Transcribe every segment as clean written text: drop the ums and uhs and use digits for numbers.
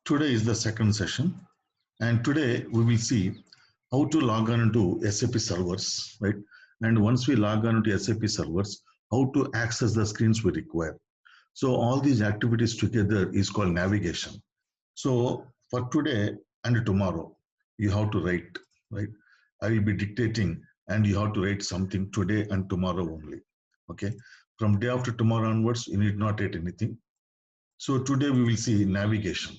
Today is the second session, and today we will see how to log on into SAP servers, right? And once we log on into SAP servers, how to access the screens we require. So all these activities together is called navigation. So for today and tomorrow, you have to write, right? I will be dictating and you have to write something today and tomorrow only, okay? From day after tomorrow onwards, you need not write anything. So today we will see navigation.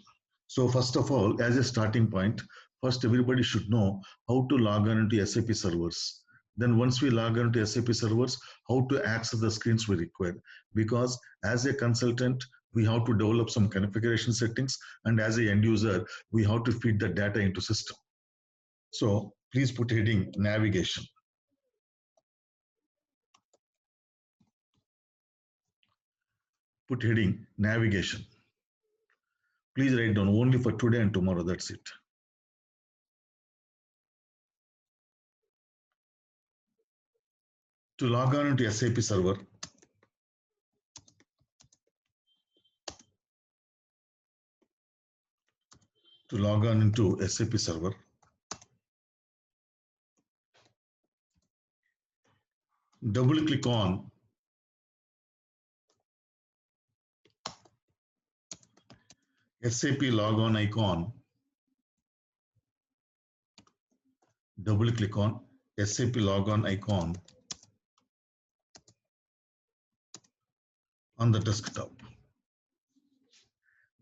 So first of all, as a starting point, first everybody should know how to log on into SAP servers. Then once we log on into SAP servers, how to access the screens we require. Because as a consultant, we have to develop some configuration settings, and as a end user, we have to feed the data into system. So please put heading navigation. Put heading navigation. Please write down only for today and tomorrow, that's it. To log on into SAP server, to log on into SAP server, double click on SAP logon icon, double click on SAP logon icon on the desktop.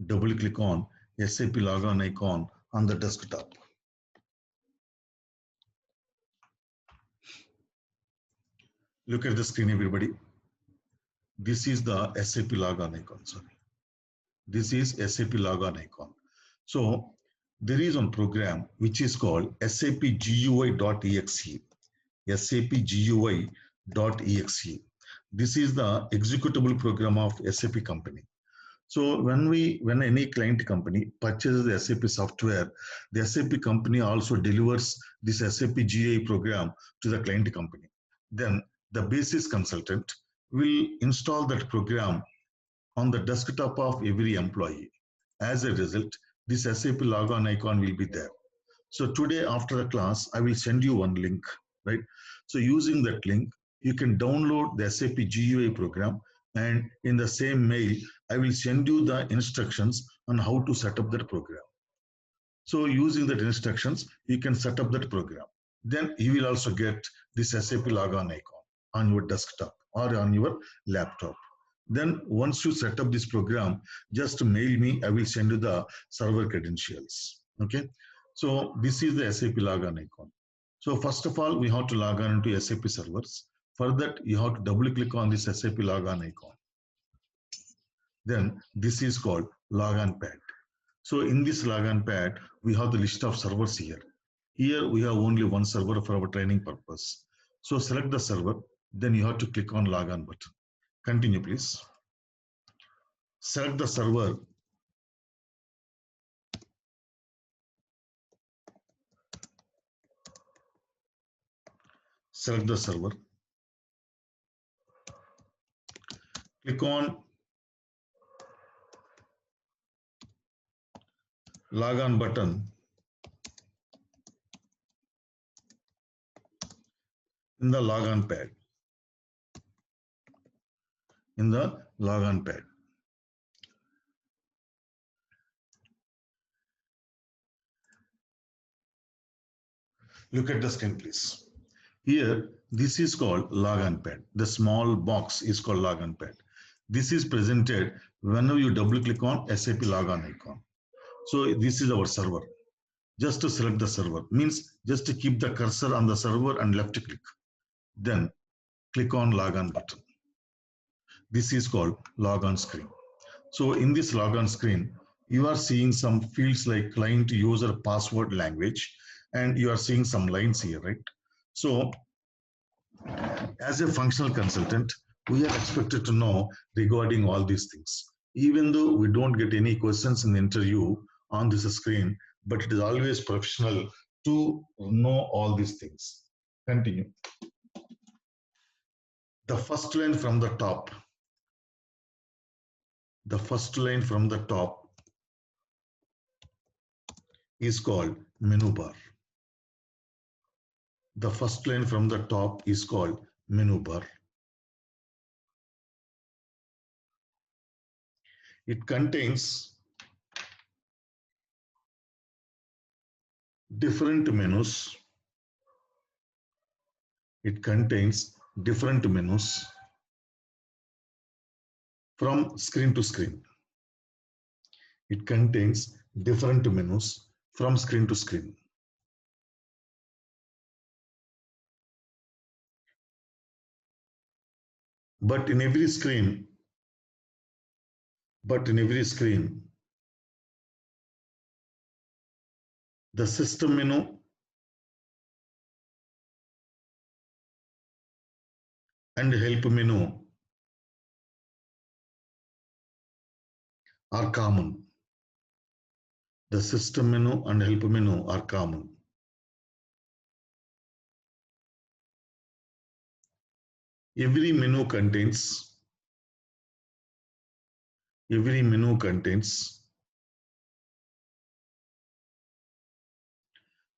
Double click on SAP logon icon on the desktop. Look at the screen, everybody. This is the SAP logon icon, sorry. This is SAP logon icon. So there is one program which is called SAP GUI.exe. SAP GUI.exe. This is the executable program of SAP company. So when any client company purchases the SAP software, the SAP company also delivers this SAP GUI program to the client company. Then the basis consultant will install that program on the desktop of every employee. As a result, this SAP logon icon will be there. So today after the class, I will send you one link, right? So using that link, you can download the SAP GUI program, and in the same mail, I will send you the instructions on how to set up that program. So using that instructions, you can set up that program. Then you will also get this SAP logon icon on your desktop or on your laptop. Then once you set up this program, just mail me, I will send you the server credentials, okay? So this is the SAP logon icon. So first of all, we have to log on into SAP servers. For that, you have to double click on this SAP logon icon. Then this is called logon pad. So in this logon pad, we have the list of servers here. Here we have only one server for our training purpose. So select the server, then you have to click on logon button. Continue, please. Select the server. Select the server. Click on logon button in the logon pad. In the logon pad. Look at the screen, please. Here, this is called logon pad. The small box is called logon pad. This is presented whenever you double click on SAP logon icon. So this is our server. Just to select the server means just to keep the cursor on the server and left click. Then click on logon button. This is called logon screen. So in this logon screen, you are seeing some fields like client, user, password, language, and you are seeing some lines here, right? So as a functional consultant, we are expected to know regarding all these things. Even though we don't get any questions in the interview on this screen, but it is always professional to know all these things. Continue. The first line from the top. The first line from the top is called menu bar. The first line from the top is called menu bar. It contains different menus. It contains different menus from screen to screen. It contains different menus from screen to screen. But in every screen, the system menu and help menu are common. The system menu and help menu are common. Every menu contains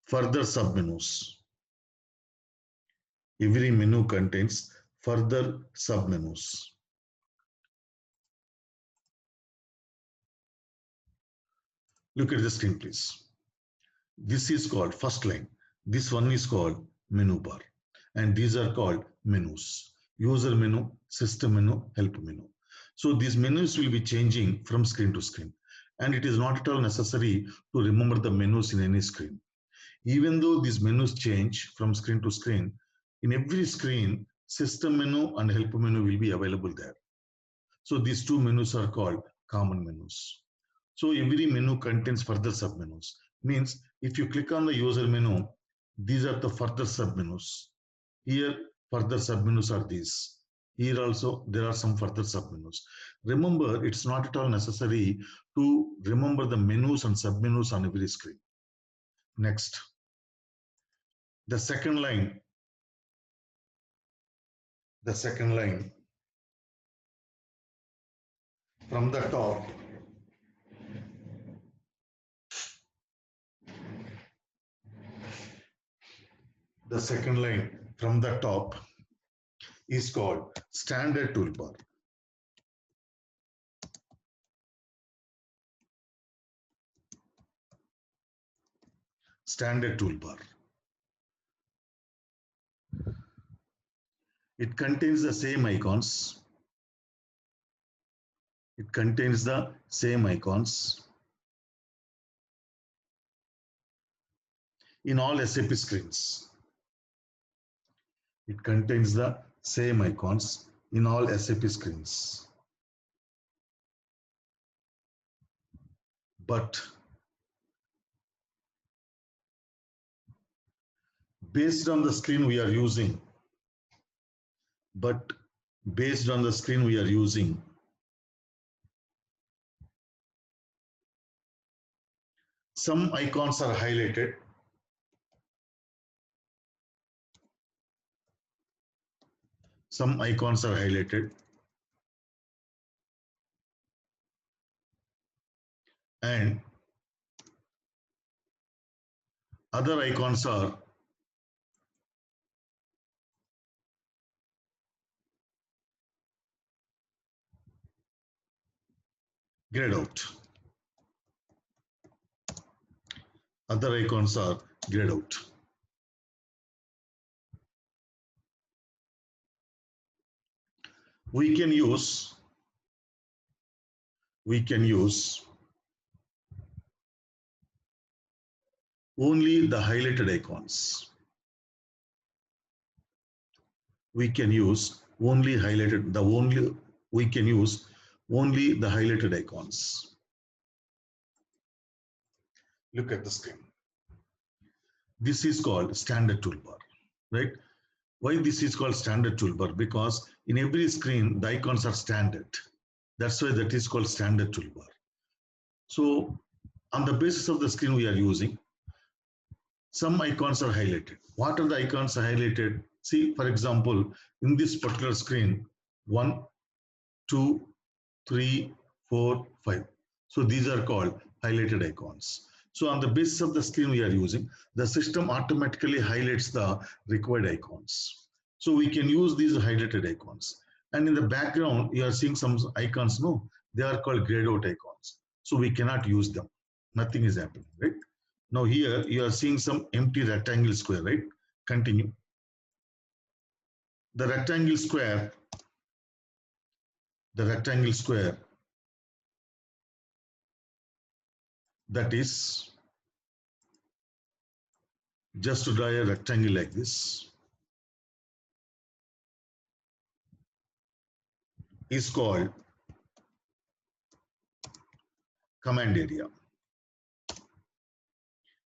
further submenus. Every menu contains further submenus. Look at the screen, please. This is called first line. This one is called menu bar. And these are called menus. User menu, system menu, help menu. So these menus will be changing from screen to screen. And it is not at all necessary to remember the menus in any screen. Even though these menus change from screen to screen, in every screen, system menu and help menu will be available there. So these two menus are called common menus. So every menu contains further submenus. Means if you click on the user menu, these are the further submenus. Here further submenus are these. Here also there are some further submenus. Remember, it's not at all necessary to remember the menus and submenus on every screen. Next, the second line from the top is called standard toolbar. Standard toolbar. It contains the same icons. It contains the same icons in all SAP screens. It contains the same icons in all SAP screens. But based on the screen we are using, some icons are highlighted. Some icons are highlighted. And other icons are grayed out. Other icons are grayed out. We can use only the highlighted icons. We can use only the highlighted icons. Look at the screen. This is called standard toolbar, right? Why this is called standard toolbar? Because in every screen, the icons are standard. That's why that is called standard toolbar. So on the basis of the screen we are using, some icons are highlighted. What are the icons highlighted? See, for example, in this particular screen, 1, 2, 3, 4, 5. So these are called highlighted icons. So on the basis of the screen we are using, the system automatically highlights the required icons. So we can use these highlighted icons. And in the background, you are seeing some icons, no? They are called grayed out icons. So we cannot use them. Nothing is happening, right? Now here you are seeing some empty rectangle square, right? Continue. The rectangle square, that is just to draw a rectangle like this, is called command area.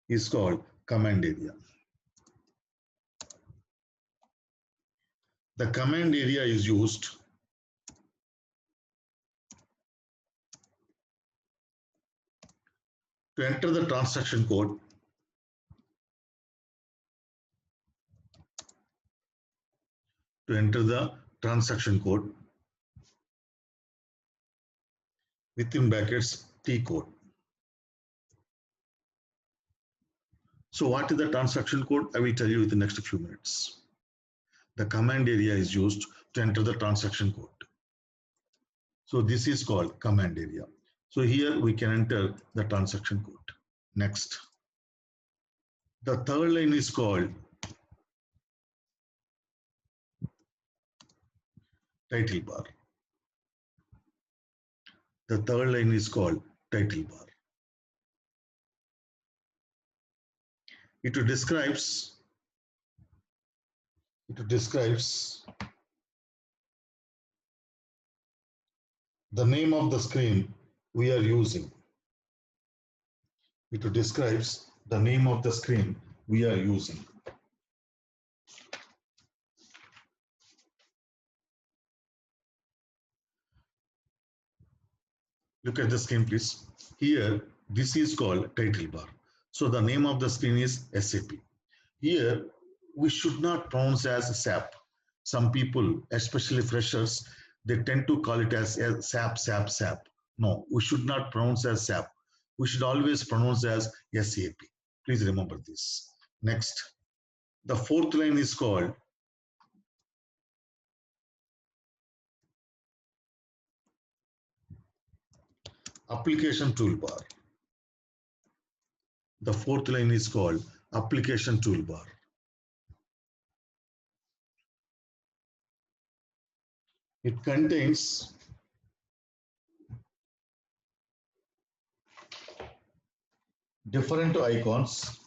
Is called command area. The command area is used to enter the transaction code within brackets T code. So what is the transaction code? I will tell you in the next few minutes. The command area is used to enter the transaction code. So this is called command area. So here we can enter the transaction code. Next. The third line is called title bar. The third line is called title bar. It describes the name of the screen we are using. It describes the name of the screen we are using. Look at the screen, please. Here, this is called title bar. So the name of the screen is SAP. Here, we should not pronounce as SAP. Some people, especially freshers, they tend to call it as SAP, SAP, SAP. No, we should not pronounce as SAP. We should always pronounce as SAP. Please remember this. Next, the fourth line is called application toolbar. The fourth line is called application toolbar. It contains different icons.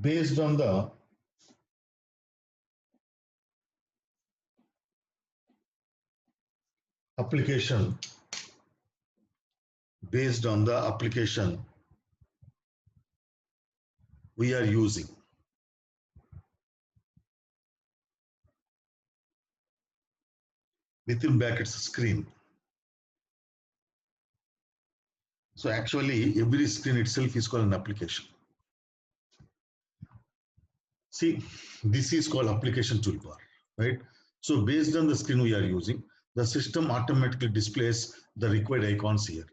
Based on the application we are using. Within brackets screen. So actually every screen itself is called an application. See, this is called application toolbar, right? So based on the screen we are using, the system automatically displays the required icons here.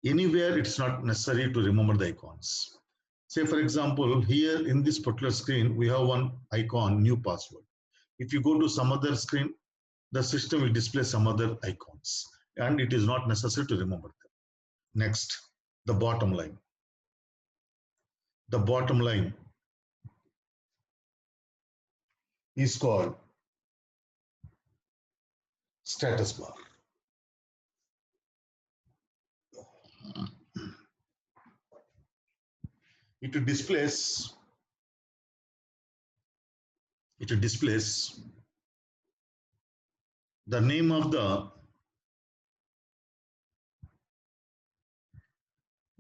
Anywhere it's not necessary to remember the icons. Say for example, here in this particular screen, we have one icon, new password. If you go to some other screen, the system will display some other icons and it is not necessary to remember them. Next, the bottom line. The bottom line is called status bar. It displays the name of the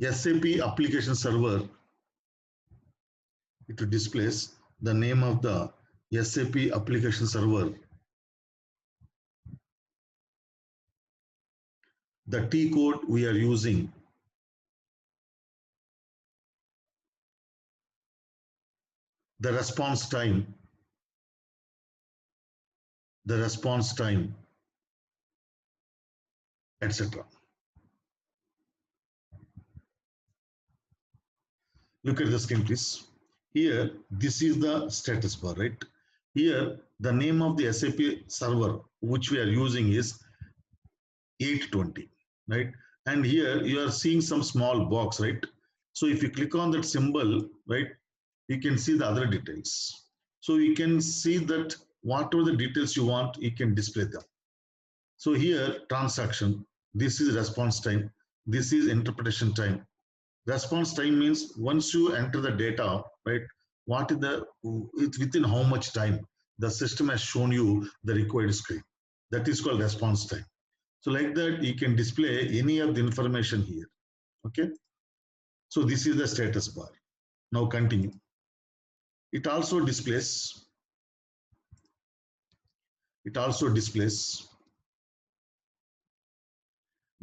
SAP application server. It displays the name of the SAP application server, the T code we are using, the response time, etc. Look at the screen, please. Here, this is the status bar, right? Here, the name of the SAP server which we are using is 820, right? And here you are seeing some small box, right? So if you click on that symbol, right, you can see the other details. So you can see that whatever the details you want, you can display them. So here, transaction, this is response time, this is interpretation time. Response time means once you enter the data, right, what is the, it's within how much time the system has shown you the required screen. That is called response time. So like that, you can display any of the information here. Okay. So this is the status bar. Now continue. It also displays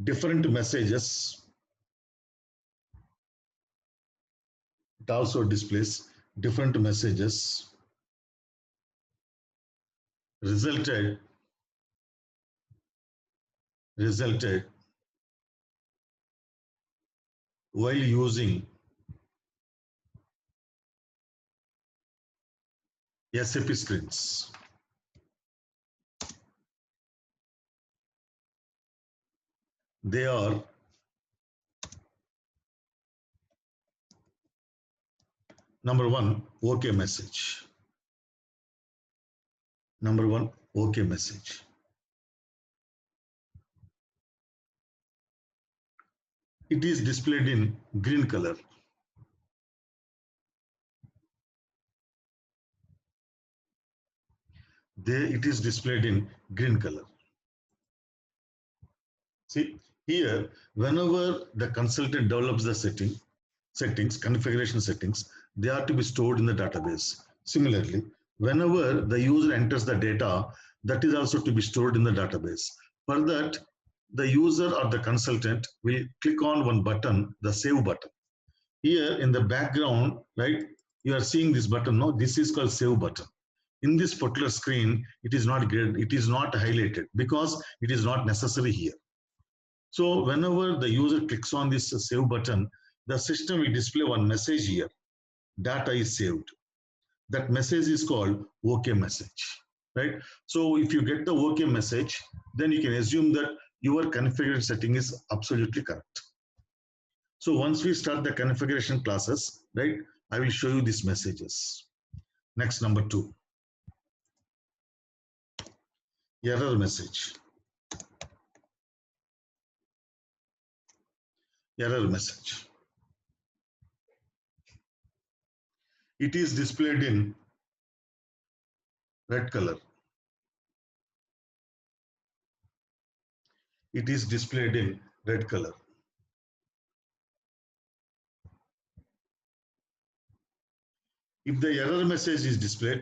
different messages. It also displays different messages resulted while using SAP screens. They are number one, OK message. Number one, OK message. It is displayed in green color. There it is displayed in green color. See, here, whenever the consultant develops the settings, configuration settings, they are to be stored in the database. Similarly, whenever the user enters the data, that is also to be stored in the database. For that, the user or the consultant will click on one button, the save button. Here in the background, right, you are seeing this button. No, this is called save button. In this particular screen, it is not grid, it is not highlighted because it is not necessary here. So whenever the user clicks on this save button, the system will display one message here. Data is saved. That message is called OK message, right? So if you get the OK message, then you can assume that your configured setting is absolutely correct. So once we start the configuration classes, right, I will show you these messages. Next, number 2. Error message. Error message. It is displayed in red color. It is displayed in red color. If the error message is displayed,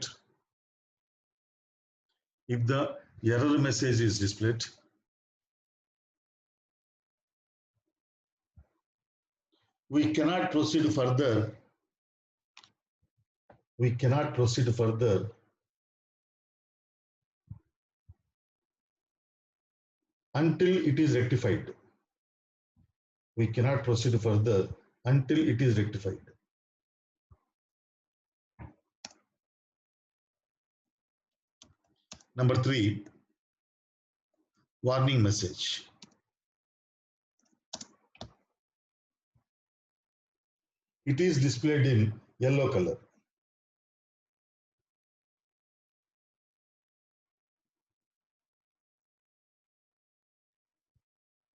we cannot proceed further. Until it is rectified. We cannot proceed further until it is rectified. Number 3, warning message. It is displayed in yellow color.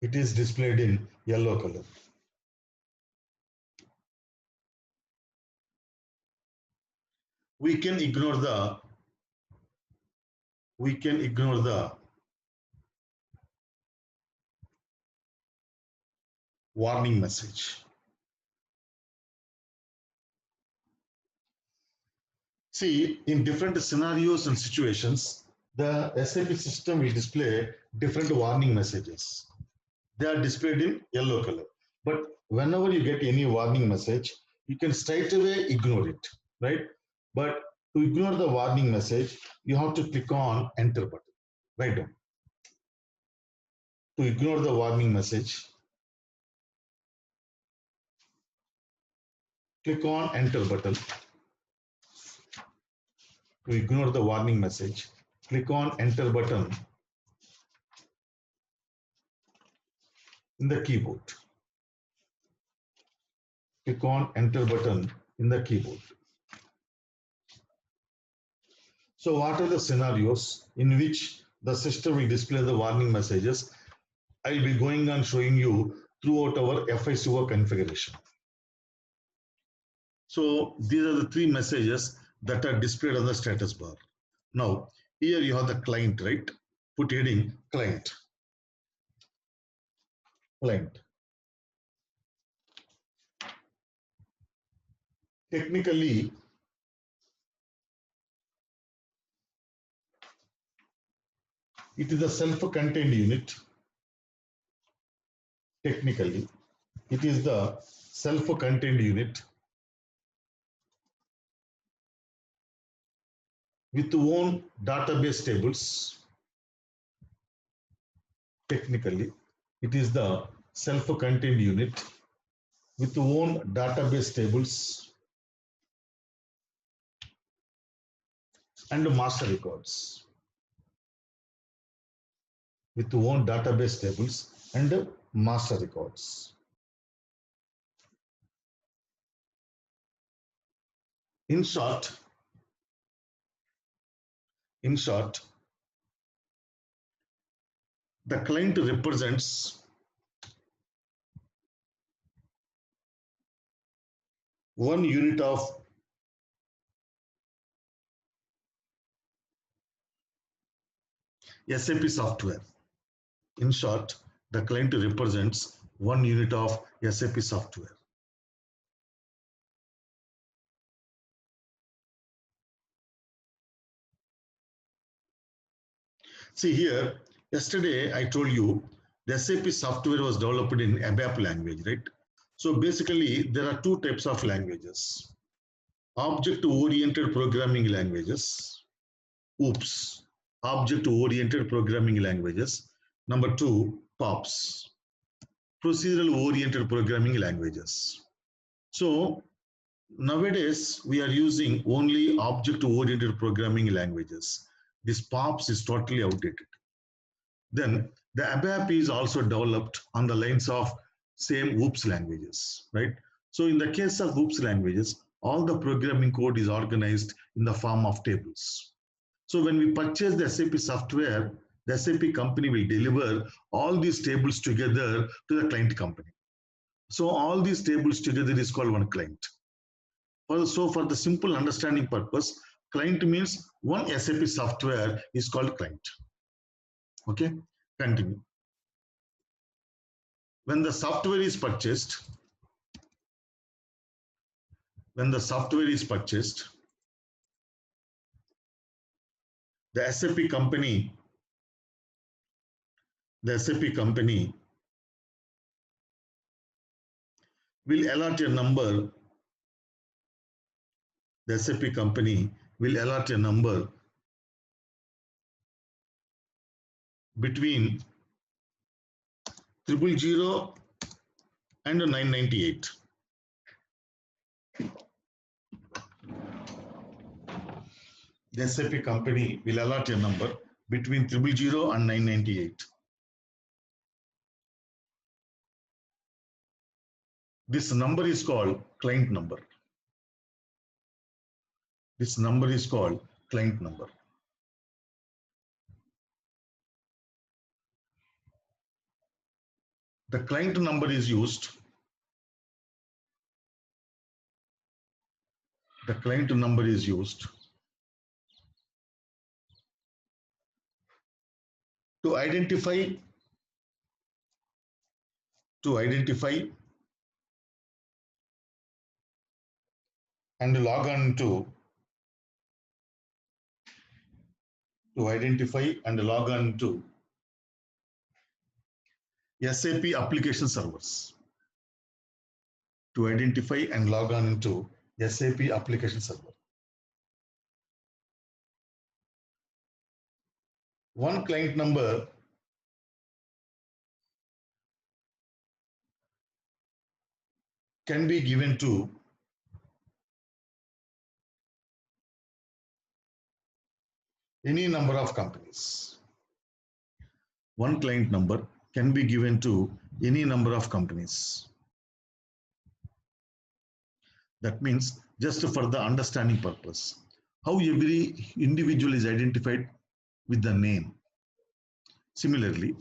It is displayed in yellow color. We can ignore the warning message. See, in different scenarios and situations, the SAP system will display different warning messages. They are displayed in yellow color. But whenever you get any warning message, you can straight away ignore it, right? But to ignore the warning message, you have to click on enter button. Write down. To ignore the warning message, click on enter button. To ignore the warning message, click on enter button in the keyboard. Click on enter button in the keyboard. So what are the scenarios in which the system will display the warning messages? I will be going on showing you throughout our FICO configuration. So these are the three messages that are displayed on the status bar. Now, here you have the client, right? Put heading client. Client. Technically, it is a self-contained unit. Technically, it is the self-contained unit with own database tables. Technically, it is the self-contained unit with own database tables and master records. With own database tables and master records. In short, the client represents one unit of SAP software. In short, the client represents one unit of SAP software. See here, yesterday I told you the SAP software was developed in ABAP language, right? So basically, there are two types of languages. Object-oriented programming languages. OOPS. Object-oriented programming languages. Number two, POPs. Procedural-oriented programming languages. So nowadays, we are using only object-oriented programming languages. This POPs is totally outdated. Then the ABAP is also developed on the lines of same OOPS languages, right? So in the case of OOPS languages, all the programming code is organized in the form of tables. So when we purchase the SAP software, the SAP company will deliver all these tables together to the client company. So all these tables together is called one client. So for the simple understanding purpose, client means one SAP software is called client. Okay, continue. When the software is purchased, the SAP company will allot a number. The SAP company will allot a number between 000 and 998. The SAP company will allot a number between 000 and 998. This number is called client number. This number is called client number. The client number is used. The client number is used to identify and log on to SAP application servers. To identify and log on into SAP application server. one client number can be given to any number of companies. One client number can be given to any number of companies. That means, just for the understanding purpose, how every individual is identified with the name. Similarly,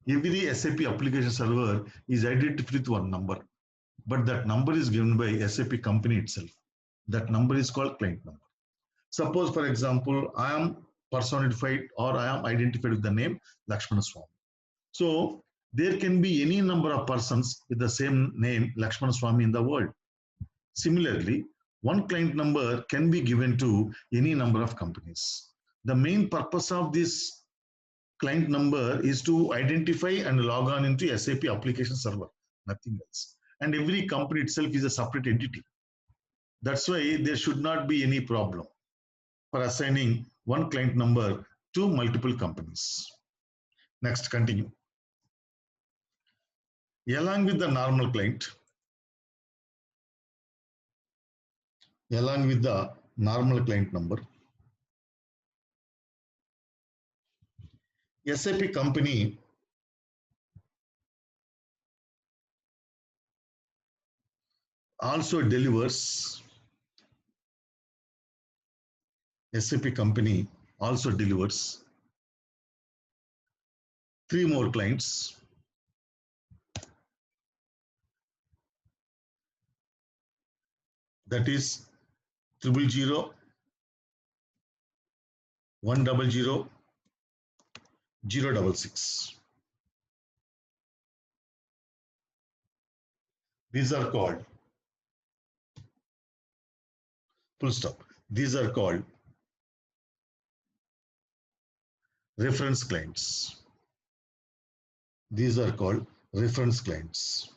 every SAP application server is identified with one number, but that number is given by SAP company itself. That number is called client number. Suppose, for example, I am personified or I am identified with the name Lakshmana Swami. So there can be any number of persons with the same name Lakshmana Swami in the world. Similarly, one client number can be given to any number of companies. The main purpose of this client number is to identify and log on into SAP application server, nothing else. And every company itself is a separate entity. That's why there should not be any problem for assigning one client number to multiple companies. Next, continue. Along with the normal client, number, SAP company also delivers three more clients. That is 000, 100, 066. These are called, full stop, these are called reference clients. These are called reference clients.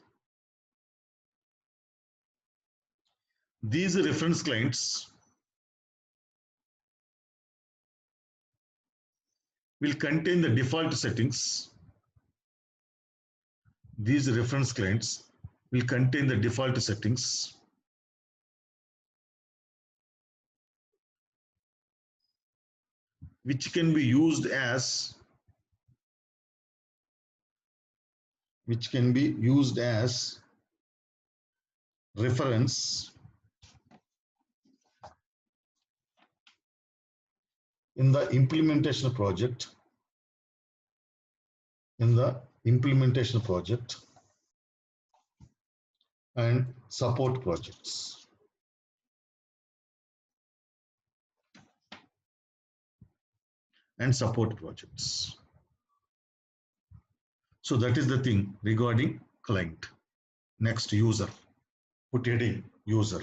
These reference clients will contain the default settings. These reference clients will contain the default settings which can be used as reference in the implementation project, and support projects. So that is the thing regarding client. Next, user. Put heading user.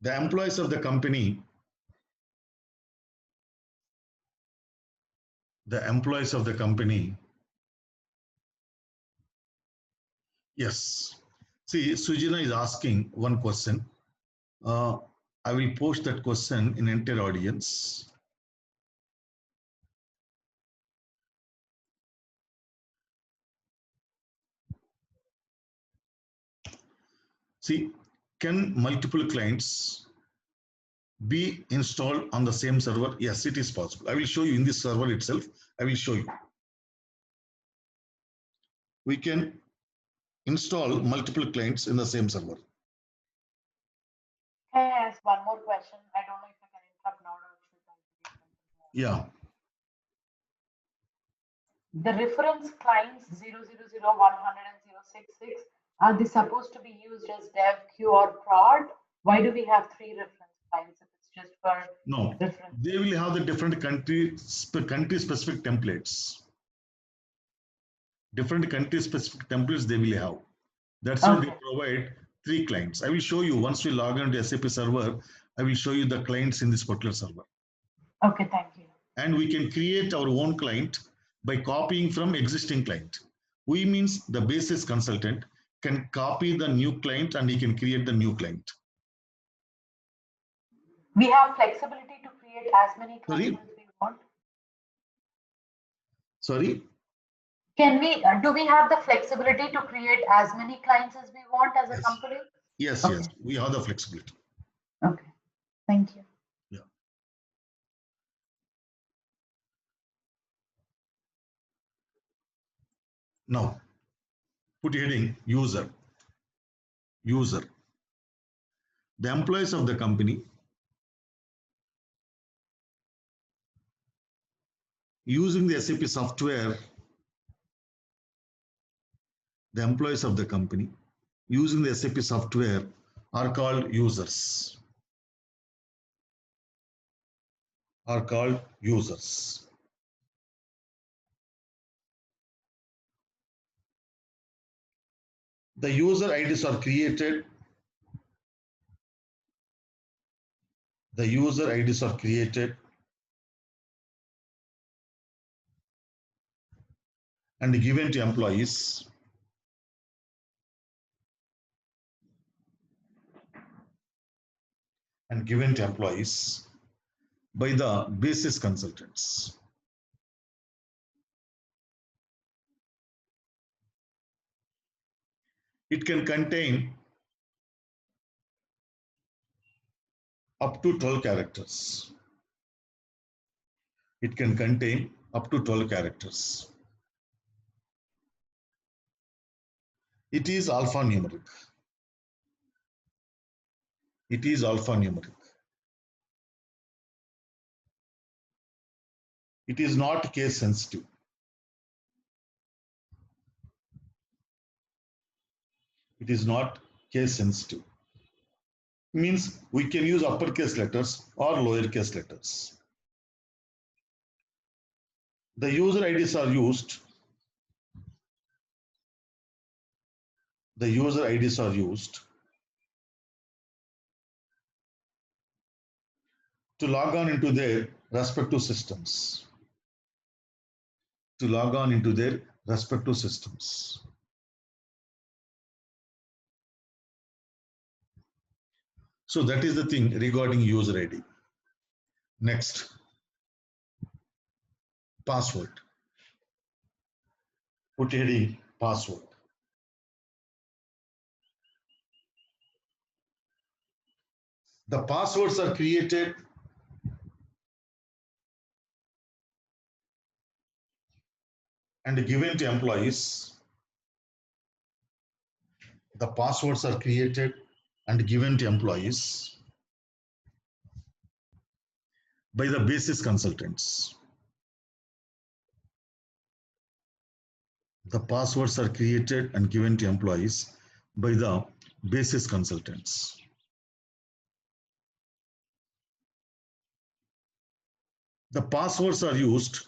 The employees of the company, yes. See, Sujina is asking one question. I will post that question in entire audience. See, can multiple clients be installed on the same server? Yes, it is possible. I will show you in this server itself. I will show you. We can install multiple clients in the same server. Can I ask one more question? I don't know if I can interrupt now or should I? Yeah. The reference clients 000, 100, and 066, are they supposed to be used as dev, queue, or prod? Why do we have three reference clients if it's just for no? Reference? They will have the different country-specific templates. Different country-specific templates they will have. That's why they provide three clients. I will show you once we log on to SAP server. I will show you the clients in this particular server. Okay, thank you. And we can create our own client by copying from existing client. We means the basis consultant can copy the new client and he can create the new client. We have flexibility to create as many clients as we want. Sorry? Can we, do we have the flexibility to create as many clients as we want as a company? Yes, Okay. yes, we have the flexibility. Okay, thank you. Yeah. Now, put heading user. User. The employees of the company using the SAP software, the employees of the company using the SAP software are called users. Are called users. The user IDs are created. The user IDs are created and given to employees by the basis consultants. It can contain up to 12 characters. It can contain up to 12 characters. It is alphanumeric. It is alphanumeric. It is not case sensitive. It is not case sensitive. Means we can use uppercase letters or lowercase letters. The user IDs are used. The user IDs are used to log on into their respective systems. To log on into their respective systems. So that is the thing regarding user ID. Next, password. Put heading password. The passwords are created and given to employees. The passwords are created and given to employees by the basis consultants. The passwords are created and given to employees by the basis consultants. The passwords are used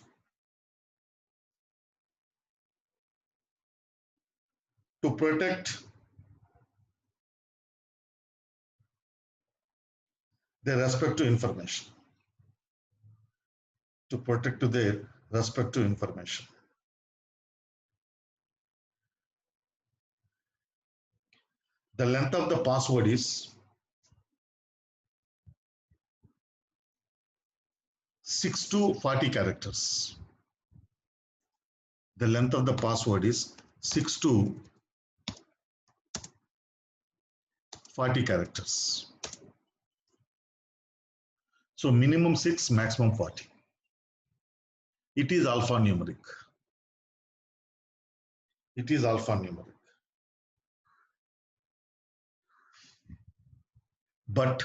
to protect their respective information. To protect their respective information. The length of the password is 6 to 40 characters. The length of the password is 6 to 40 characters. So minimum 6, maximum 40. It is alphanumeric. It is alphanumeric. But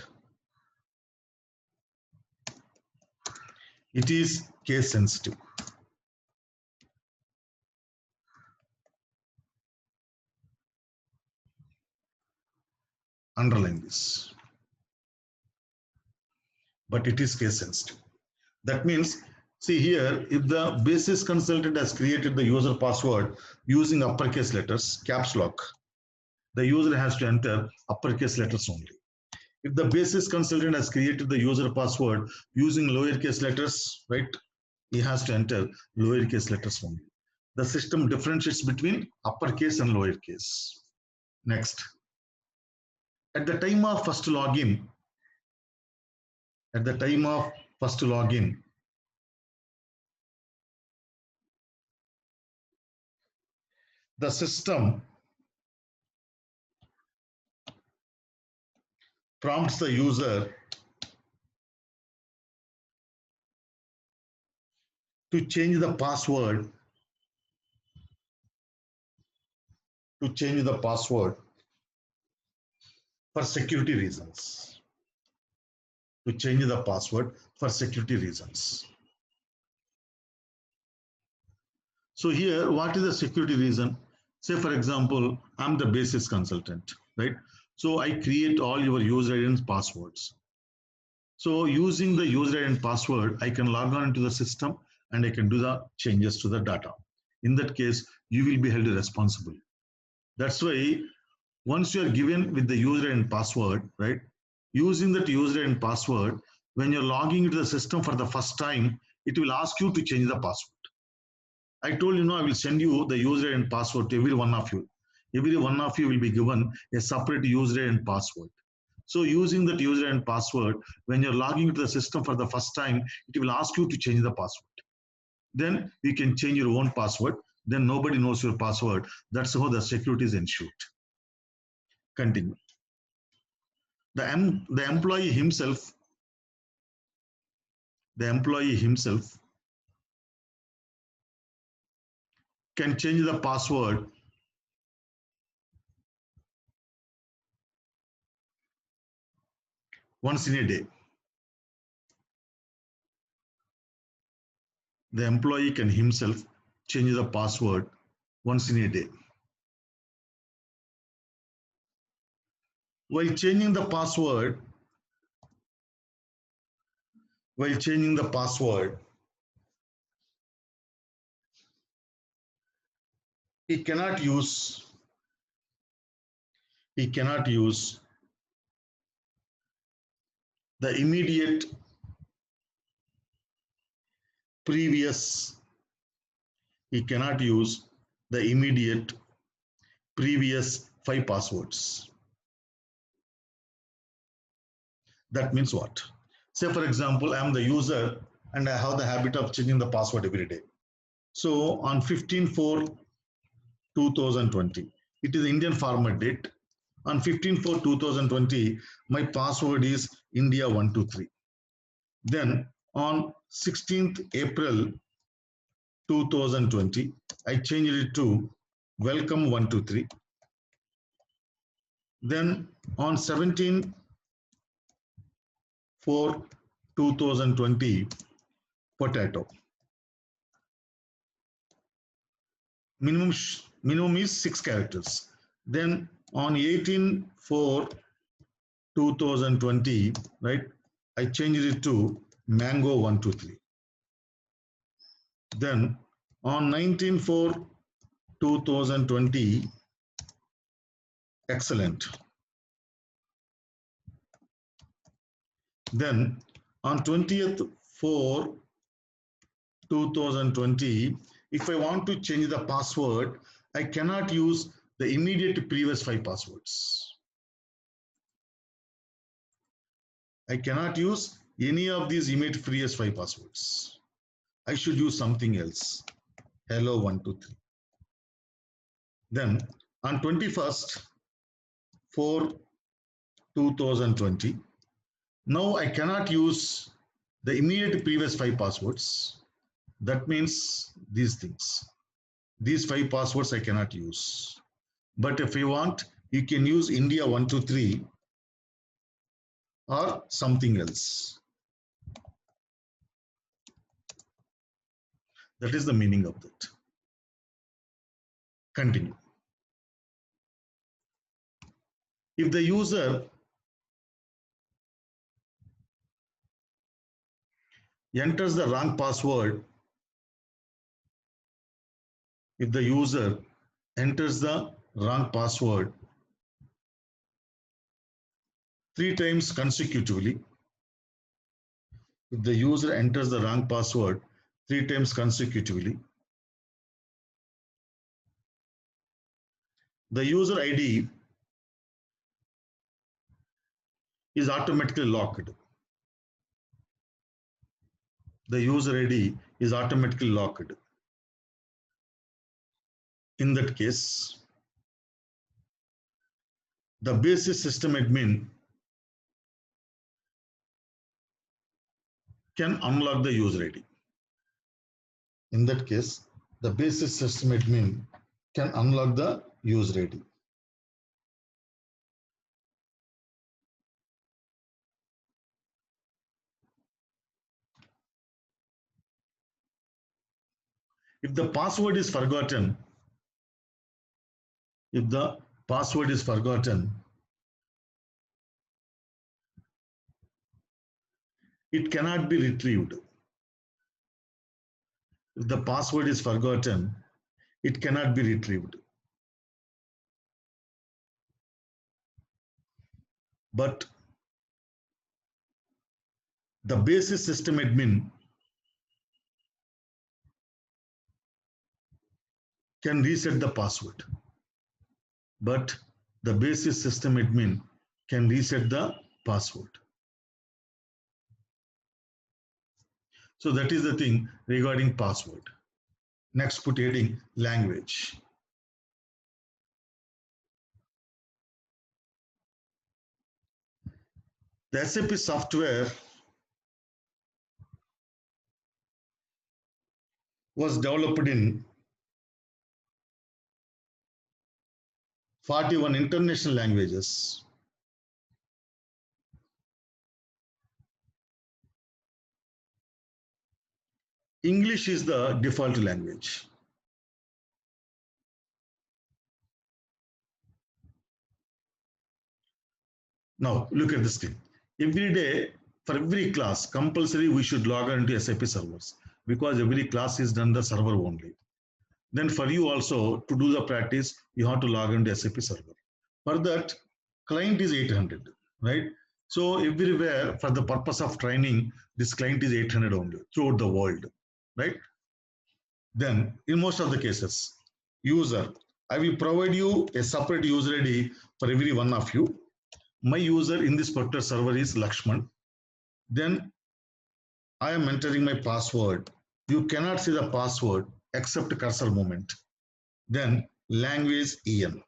it is case sensitive. Underline this. But it is case sensitive. That means, see here, if the basis consultant has created the user password using uppercase letters, caps lock, the user has to enter uppercase letters only. If the basis consultant has created the user password using lowercase letters, right, he has to enter lowercase letters only. The system differentiates between uppercase and lowercase. Next. At the time of first login, at the time of first login, the system prompts the user to change the password for security reasons. To change the password for security reasons. So here, what is the security reason? Say, for example, I'm the basis consultant, right? So I create all your user ID and passwords. So using the user ID and password, I can log on into the system and I can do the changes to the data. In that case, you will be held responsible. That's why once you are given with the user and password, right? Using that user and password, when you're logging into the system for the first time, it will ask you to change the password. I told you, I will send you the user and password to every one of you. Every one of you will be given a separate user and password. So using that user and password, when you're logging into the system for the first time, it will ask you to change the password. Then you can change your own password. Then nobody knows your password. That's how the security is ensured. Continue. The employee himself can change the password once in a day. The employee can himself change the password once in a day. While changing the password, he cannot use the immediate previous previous 5 passwords. That means what? Say, for example, I'm the user and I have the habit of changing the password every day. So on 15/4/2020, it is Indian format date. On 15/4/2020, my password is India123. Then on 16th April 2020, I changed it to Welcome123. Then on 17/4/2020, potato. Minimum is 6 characters. Then on 18/4/2020, right, I changed it to Mango123. Then on 19/4/2020, excellent. Then on 20th/4/2020, if I want to change the password, I cannot use the immediate previous 5 passwords. I cannot use any of these immediate previous 5 passwords. I should use something else. Hello123. Then on 21st/4/2020, now I cannot use the immediate previous 5 passwords. That means these things. These 5 passwords I cannot use. But if you want, you can use India123 or something else. That is the meaning of that. Continue. If the user enters the wrong password, 3 times consecutively, the user user ID is automatically locked. the user ID is automatically locked. In that case, the basis system admin can unlock the user ID. In that case, the basis system admin can unlock the user ID. If the password is forgotten, it cannot be retrieved. If the password is forgotten, it cannot be retrieved. But the basis system admin can reset the password. But the basis system admin can reset the password. So that is the thing regarding password. Next, put heading language. The SAP software was developed in 41 international languages. English is the default language. Now, look at the screen. Every day, for every class, compulsory we should log on to SAP servers because every class is done the server only. Then for you also, to do the practice, you have to log into SAP server. For that, client is 800, right? So everywhere, for the purpose of training, this client is 800 only throughout the world, right? Then, in most of the cases, user, I will provide you a separate user ID for every one of you. My user in this particular server is Lakshman. Then I am entering my password. You cannot see the password except cursor movement. Then language EN.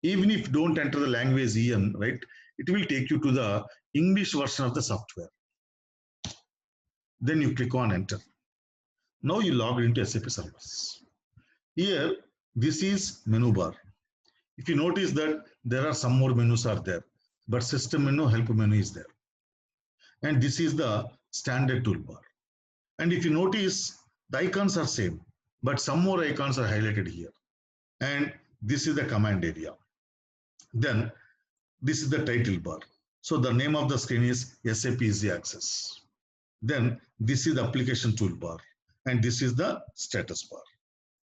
Even if you don't enter the language EN, right, it will take you to the English version of the software. Then you click on enter. Now you log into SAP servers. Here, this is menu bar. If you notice that there are some more menus are there, but system menu, help menu is there. And this is the standard toolbar. And if you notice, the icons are same, but some more icons are highlighted here. And this is the command area. Then this is the title bar. So the name of the screen is SAP Easy Access. Then this is the application toolbar. And this is the status bar.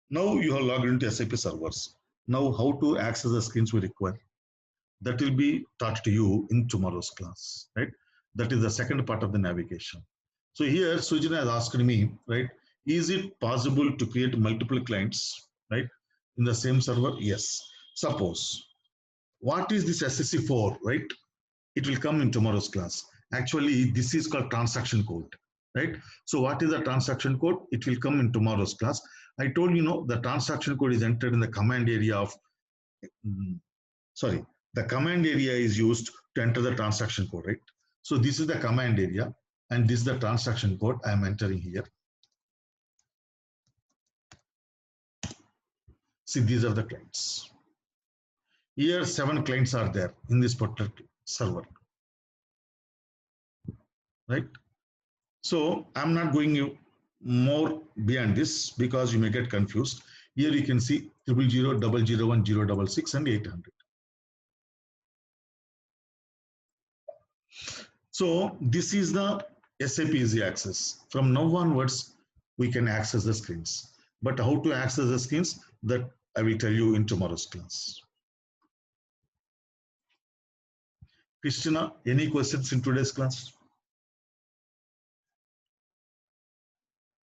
Now you have logged into SAP servers. Now how to access the screens we require? That will be taught to you in tomorrow's class, right? That is the second part of the navigation. So here Sujana has asked me, right? Is it possible to create multiple clients, right? In the same server? Yes. Suppose, what is this SSC for, right? It will come in tomorrow's class. Actually, this is called transaction code, right? So what is the transaction code? It will come in tomorrow's class. I told you, the transaction code is entered in the command area of, the command area is used to enter the transaction code, right? So this is the command area and this is the transaction code I am entering here. See, these are the clients. Here 7 clients are there in this particular server, right? So I'm not going more beyond this because you may get confused. Here you can see 000, 001, 066 and 800. So this is the SAP Easy Access. From now onwards, we can access the screens. But how to access the screens, that I will tell you in tomorrow's class. Christina, any questions in today's class?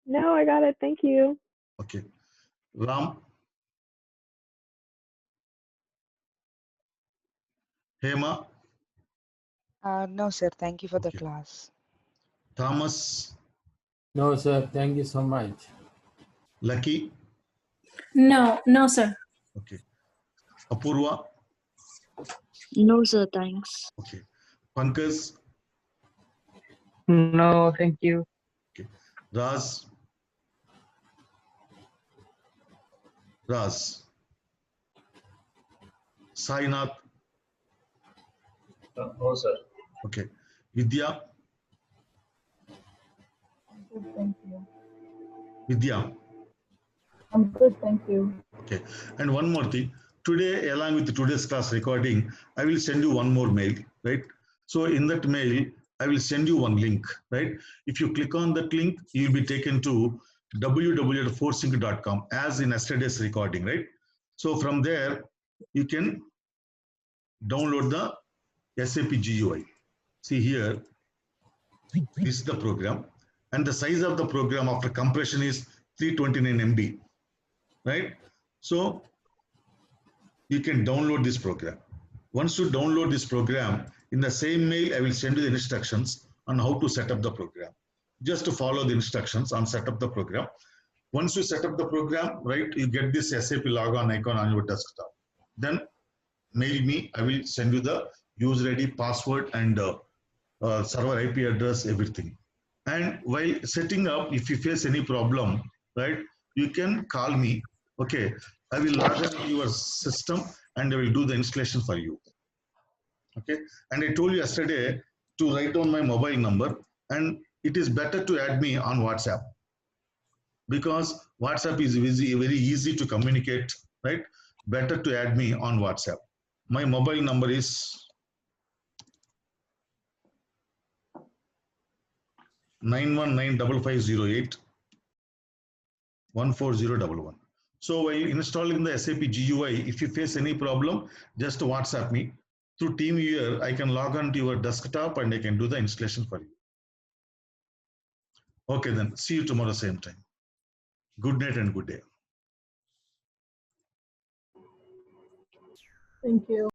No, I got it. Thank you. Okay. Ram? Hema? No, sir. Thank you for the Okay. class. Thomas? No, sir. Thank you so much. Lucky? No, no, sir. Okay. Apurva? No, sir, thanks. Okay. Pankaj? No, thank you. Okay. Raz? Raz? Sainath? No, sir. Okay. Vidya? Good, thank you. Vidya? I'm good, thank you. Okay. And one more thing. Today, along with today's class recording, I will send you one more mail, right? So in that mail, I will send you one link, right? If you click on that link, you'll be taken to www.forsync.com as in yesterday's recording, right? So from there, you can download the SAP GUI. See here, this is the program. And the size of the program after compression is 329 MB, right? So you can download this program. Once you download this program, in the same mail, I will send you the instructions on how to set up the program. Just to follow the instructions on set up the program. Once you set up the program, right, you get this SAP logon icon on your desktop. Then mail me, I will send you the user ID, password, and server IP address, everything. And while setting up, if you face any problem, right, you can call me. Okay, I will log into your system and I will do the installation for you. Okay, and I told you yesterday to write down my mobile number, and it is better to add me on WhatsApp because WhatsApp is very easy to communicate, right? Better to add me on WhatsApp. My mobile number is 9195508 14011. So while installing the SAP GUI, if you face any problem, just WhatsApp me. Through TeamViewer, I can log on to your desktop and I can do the installation for you. Okay, then see you tomorrow same time. Good night and good day. Thank you.